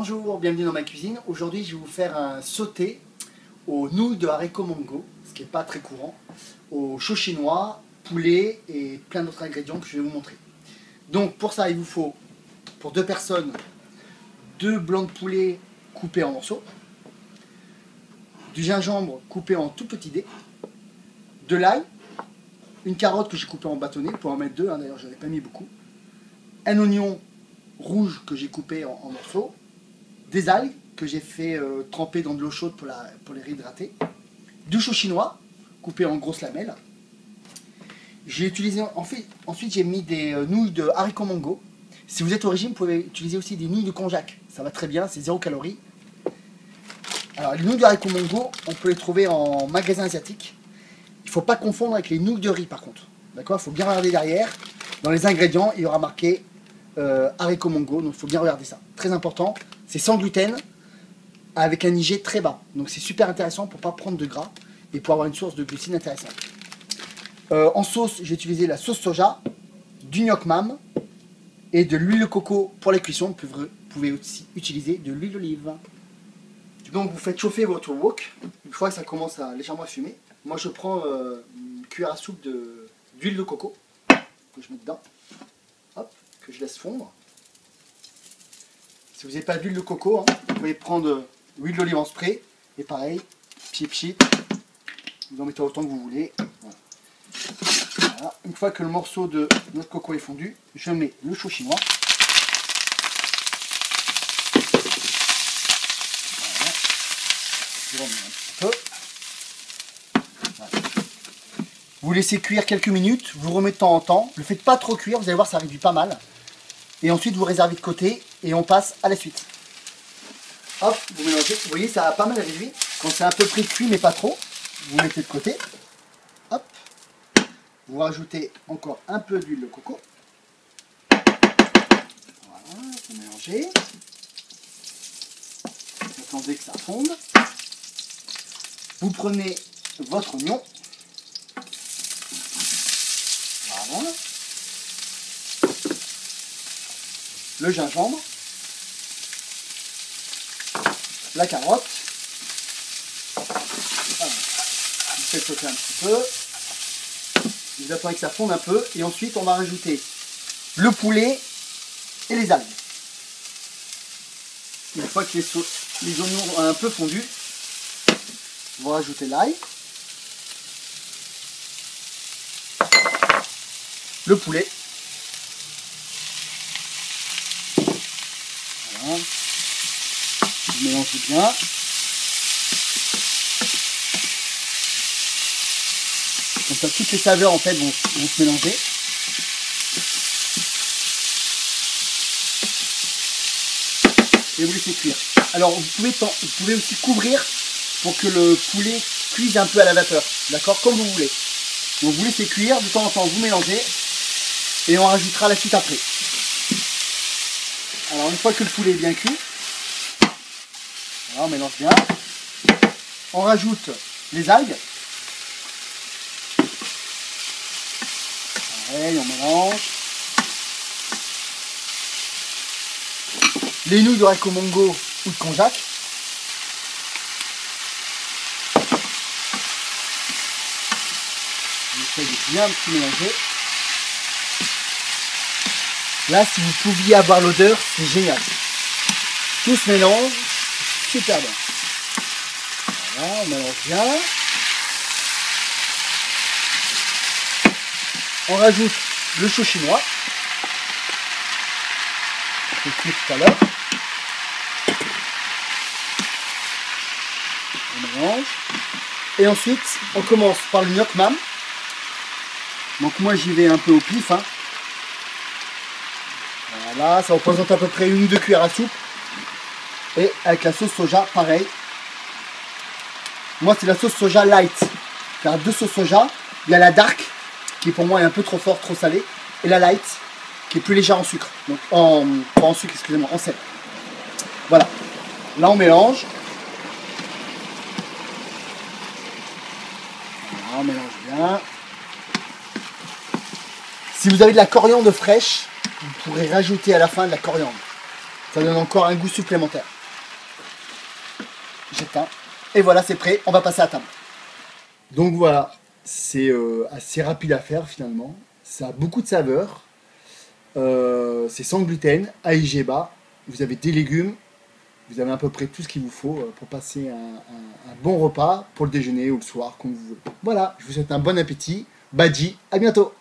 Bonjour, bienvenue dans ma cuisine. Aujourd'hui, je vais vous faire un sauté aux nouilles de haricots mongo, ce qui n'est pas très courant, au chaud chinois, poulet et plein d'autres ingrédients que je vais vous montrer. Donc pour ça, il vous faut, pour 2 personnes, 2 blancs de poulet coupés en morceaux, du gingembre coupé en tout petits dés, de l'ail, une carotte que j'ai coupée en bâtonnets, pour en mettre 2, hein, d'ailleurs j'en ai pas mis beaucoup, un oignon rouge que j'ai coupé en morceaux, des algues que j'ai fait tremper dans de l'eau chaude pour les réhydrater, du chou chinois coupé en grosses lamelles. J'ai utilisé, ensuite j'ai mis des nouilles de haricots mongo. Si vous êtes au régime, vous pouvez utiliser aussi des nouilles de konjac, ça va très bien, c'est 0 calories. Alors les nouilles de haricots mongo, on peut les trouver en magasin asiatique. Il ne faut pas confondre avec les nouilles de riz par contre. D'accord, il faut bien regarder derrière. Dans les ingrédients, il y aura marqué haricots mongo, donc il faut bien regarder ça. Très important, c'est sans gluten, avec un IG très bas. Donc c'est super intéressant pour ne pas prendre de gras et pour avoir une source de glucides intéressante. En sauce, j'ai utilisé la sauce soja, du gnoc mam et de l'huile de coco pour les cuissons. Vous pouvez aussi utiliser de l'huile d'olive. Donc vous faites chauffer votre wok. Une fois que ça commence à légèrement fumer, moi je prends une cuillère à soupe d'huile de coco que je mets dedans. Hop, que je laisse fondre. Si vous n'avez pas d'huile de coco, hein, vous pouvez prendre l'huile d'olive en spray. Et pareil, pchit, vous en mettez autant que vous voulez. Voilà. Une fois que le morceau de notre coco est fondu, je mets le chou chinois. Voilà. Je remets un petit peu. Voilà. Vous laissez cuire quelques minutes, vous remettez de temps en temps. Ne le faites pas trop cuire, vous allez voir ça réduit pas mal. Et ensuite vous réservez de côté et on passe à la suite. Hop, vous mélangez. Vous voyez, ça a pas mal réduit. Quand c'est un peu près cuit mais pas trop, vous mettez de côté. Hop. Vous rajoutez encore un peu d'huile de coco. Voilà, vous mélangez. Vous attendez que ça fonde. Vous prenez votre oignon. Voilà. Le gingembre, la carotte, voilà. Vous faites sauter un petit peu, vous attendez que ça fonde un peu, et ensuite on va rajouter le poulet et les algues. Une fois que les oignons ont un peu fondu, vous rajoutez l'ail, le poulet. Voilà. Vous mélangez bien. Comme ça, toutes les saveurs en fait vont se mélanger. Et vous laissez cuire. Alors vous pouvez aussi couvrir pour que le poulet cuise un peu à la vapeur. D'accord, comme vous voulez. Donc vous laissez cuire, de temps en temps vous mélangez. Et on rajoutera la suite après. Alors une fois que le poulet est bien cuit, voilà, on mélange bien. On rajoute les algues. Pareil, on mélange. Les nouilles de haricots mongo ou de konjac. On essaie de bien tout mélanger. Là, si vous pouviez avoir l'odeur, c'est génial. Tout se mélange, super bien. Voilà, on mélange bien. On rajoute le chou chinois. On fait cuire tout à l'heure. On mélange. Et ensuite, on commence par le gnoc mam. Donc moi, j'y vais un peu au pif, hein. Voilà, ça représente à peu près 1 ou 2 cuillères à soupe. Et avec la sauce soja, pareil. Moi, c'est la sauce soja light. Il y a 2 sauces soja. Il y a la dark, qui pour moi est un peu trop forte, trop salée. Et la light, qui est plus légère en sucre. Donc, pas en sucre, excusez-moi, en sel. Voilà. Là, on mélange. Voilà, on mélange bien. Si vous avez de la coriandre fraîche, vous pourrez rajouter à la fin de la coriandre. Ça donne encore un goût supplémentaire. j'éteins. Et voilà, c'est prêt, on va passer à table. Donc voilà, c'est assez rapide à faire finalement. Ça a beaucoup de saveurs. C'est sans gluten, AIG bas. Vous avez des légumes. Vous avez à peu près tout ce qu'il vous faut pour passer un bon repas pour le déjeuner ou le soir, comme vous voulez. Voilà, je vous souhaite un bon appétit. Badji, à bientôt.